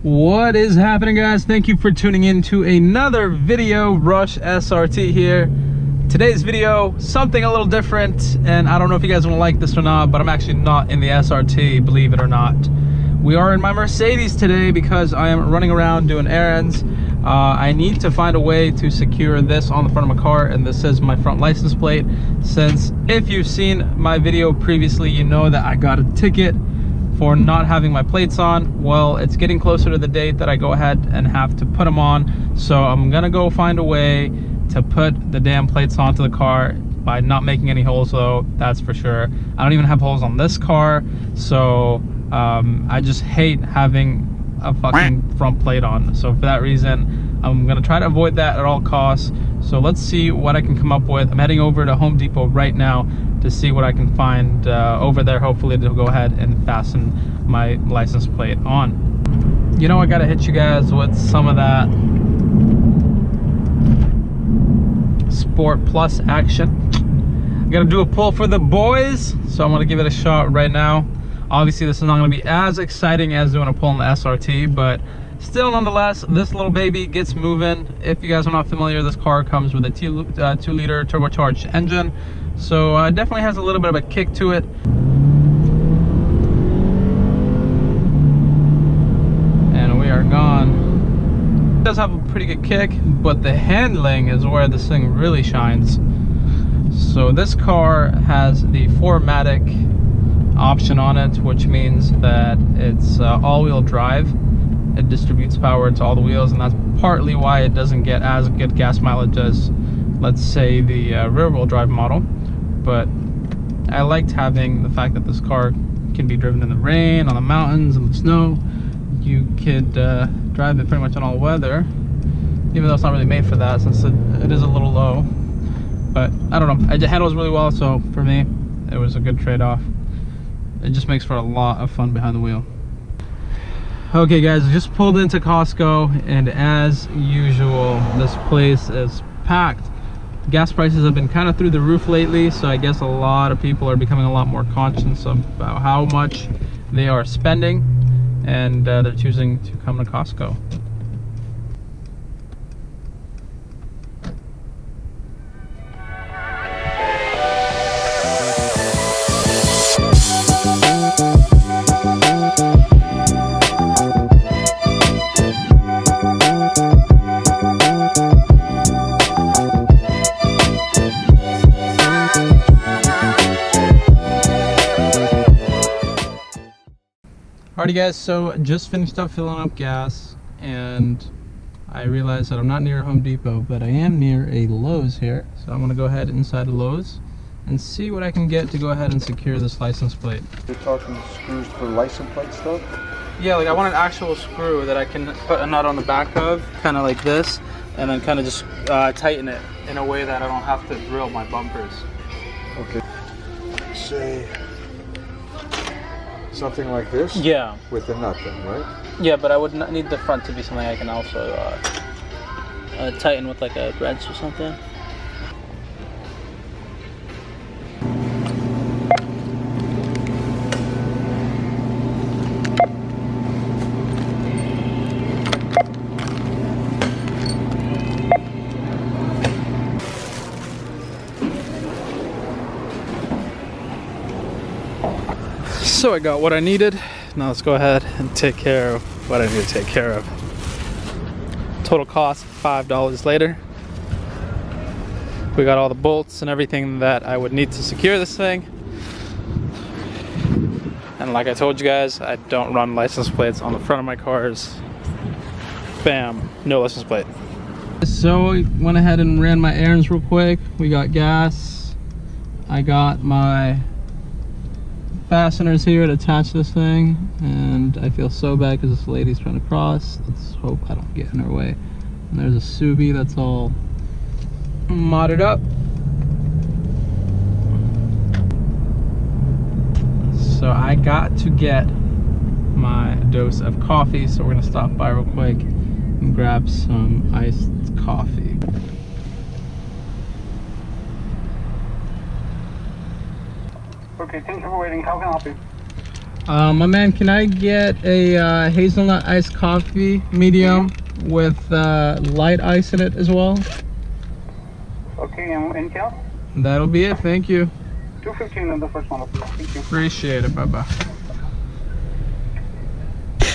What is happening, guys? Thank you for tuning in to another video. Rush SRT here. Today's video, something a little different, and I don't know if you guys want to like this or not, but I'm actually not in the SRT, believe it or not. We are in my Mercedes today because I am running around doing errands. I need to find a way to secure this on the front of my car, and this is my front license plate. Since if you've seen my video previously, you know that I got a ticket for not having my plates on. Well, it's getting closer to the date that I go ahead and have to put them on, so I'm gonna go find a way to put the damn plates onto the car by not making any holes, though, that's for sure. I don't even have holes on this car, so I just hate having a fucking front plate on. So for that reason, I'm gonna try to avoid that at all costs. So let's see what I can come up with. I'm heading over to Home Depot right now to see what I can find over there, hopefully to go ahead and fasten my license plate on. You know, I gotta hit you guys with some of that Sport Plus action. I gotta do a pull for the boys, so I'm gonna give it a shot right now. Obviously this is not gonna be as exciting as doing a pull in the SRT, but still, nonetheless, this little baby gets moving. If you guys are not familiar, this car comes with a 2-liter turbocharged engine, so it definitely has a little bit of a kick to it. And we are gone. It does have a pretty good kick, but the handling is where this thing really shines. So this car has the 4MATIC option on it, which means that it's all-wheel drive. It distributes power to all the wheels, and that's partly why it doesn't get as good gas mileage as, let's say, the rear-wheel drive model. But I liked having the fact that this car can be driven in the rain, on the mountains, in the snow. You could drive it pretty much in all weather, even though it's not really made for that since it is a little low. But I don't know, it handles really well, so for me it was a good trade-off. It just makes for a lot of fun behind the wheel. Okay guys, I just pulled into Costco, and as usual, this place is packed. Gas prices have been kind of through the roof lately, so I guess a lot of people are becoming a lot more conscious about how much they are spending, and they're choosing to come to Costco. Alrighty guys, so just finished up filling up gas, and I realized that I'm not near Home Depot, but I am near a Lowe's here. So I'm gonna go ahead inside Lowe's and see what I can get to go ahead and secure this license plate. You're talking screws for license plate stuff? Yeah, like I want an actual screw that I can put a nut on the back of, kind of like this, and then kind of just tighten it in a way that I don't have to drill my bumpers. Okay. Say something like this? Yeah. With the nut then, right? Yeah, but I would not need the front to be something I can also tighten with like a wrench or something. So I got what I needed. Now let's go ahead and take care of what I need to take care of. Total cost $5 later. We got all the bolts and everything that I would need to secure this thing. And like I told you guys, I don't run license plates on the front of my cars. Bam, no license plate. So I went ahead and ran my errands real quick. We got gas. I got my fasteners here to attach this thing, and I feel so bad because this lady's trying to cross. Let's hope I don't get in her way. And there's a Subi that's all modded up. So I got to get my dose of coffee, so we're gonna stop by real quick and grab some iced coffee. Okay, thanks for waiting. How can I help you? My man, can I get a hazelnut iced coffee, medium, with light ice in it as well? Okay, and count? That'll be it, thank you. 215 on the first one. Thank you. Appreciate it, bye-bye.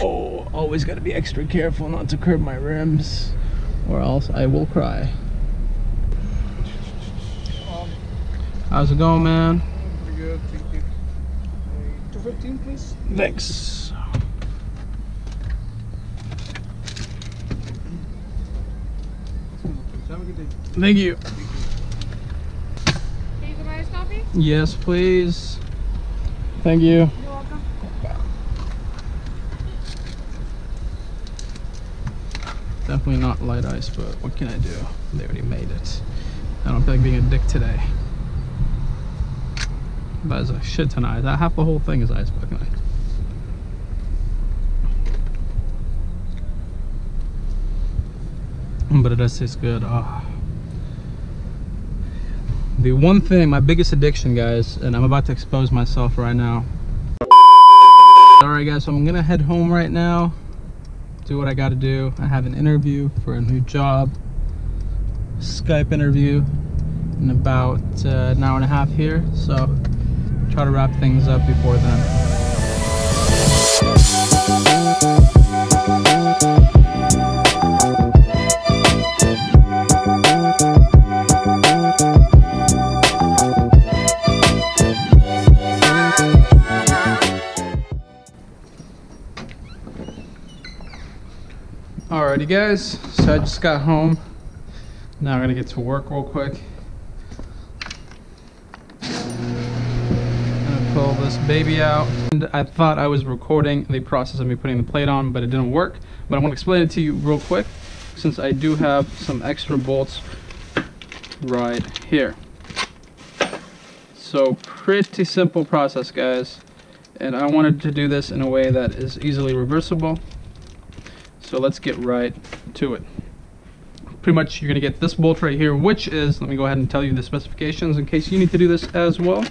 Oh, always gotta be extra careful not to curb my rims, or else I will cry. How's it going, man? Pretty good, thank you. 215, please. Thanks. Have a good day. Thank you. Hazelnut iced coffee? Yes, please. Thank you. You're welcome. Definitely not light ice, but what can I do? They already made it. I don't feel like being a dick today. That is a shit ton of ice. That half the whole thing is ice fucking ice. But it does taste good. Oh. The one thing, my biggest addiction, guys, and I'm about to expose myself right now. Alright guys, so I'm gonna head home right now, do what I gotta do. I have an interview for a new job, Skype interview, in about an hour and a half here, so try to wrap things up before then. Alrighty guys, so I just got home. Now I'm gonna get to work real quick. I'm gonna pull this baby out. And I thought I was recording the process of me putting the plate on, but it didn't work. But I want to explain it to you real quick, since I do have some extra bolts right here. So pretty simple process, guys. And I wanted to do this in a way that is easily reversible. So let's get right to it. Pretty much you're gonna get this bolt right here, which is, let me go ahead and tell you the specifications in case you need to do this as well.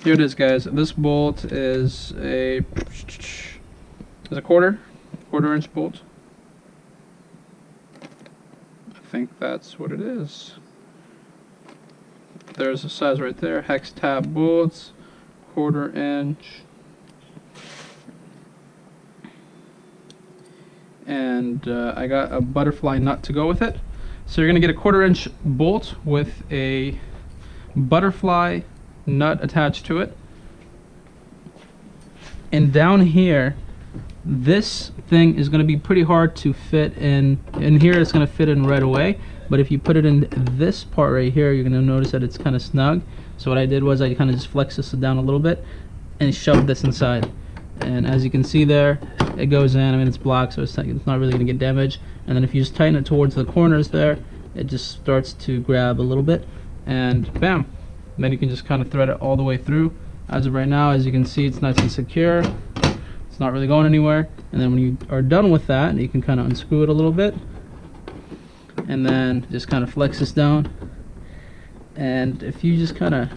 Here it is, guys. This bolt is a quarter inch bolt. I think that's what it is. There's a size right there, hex tab bolts, 1/4 inch. And I got a butterfly nut to go with it. So you're gonna get a 1/4 inch bolt with a butterfly nut attached to it. And down here, this thing is gonna be pretty hard to fit in. In here it's gonna fit in right away, but if you put it in this part right here, you're gonna notice that it's kind of snug. So what I did was I kind of just flexed this down a little bit and shoved this inside. And as you can see there, it goes in. I mean, it's black, so it's not really going to get damaged. And then if you just tighten it towards the corners there, it just starts to grab a little bit, and bam, then you can just kind of thread it all the way through. As of right now, as you can see, it's nice and secure. It's not really going anywhere. And then when you are done with that, you can kind of unscrew it a little bit, and then just kind of flex this down. And if you just kind of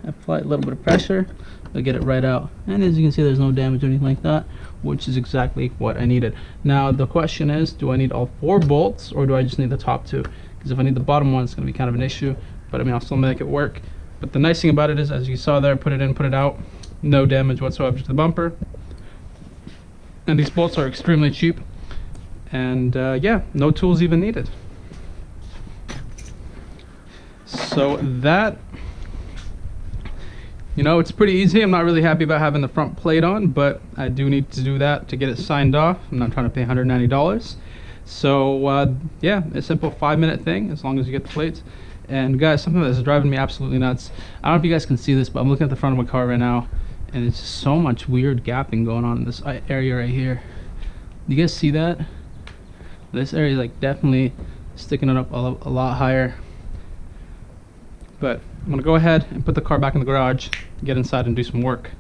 apply a little bit of pressure, it'll get it right out. And as you can see, there's no damage or anything like that, which is exactly what I needed. Now the question is, do I need all 4 bolts, or do I just need the top 2? Because if I need the bottom one, it's going to be kind of an issue, but I mean, I'll still make it work. But the nice thing about it is, as you saw there, put it in, put it out, no damage whatsoever to the bumper. And these bolts are extremely cheap, and yeah, no tools even needed. So that, you know, it's pretty easy. I'm not really happy about having the front plate on, but I do need to do that to get it signed off. I'm not trying to pay $190. So yeah, a simple 5-minute thing, as long as you get the plates. And guys, something that's driving me absolutely nuts. I don't know if you guys can see this, but I'm looking at the front of my car right now, and it's just so much weird gapping going on in this area right here. You guys see that? This area is like definitely sticking it up a lot higher. But I'm gonna go ahead and put the car back in the garage, get inside and do some work.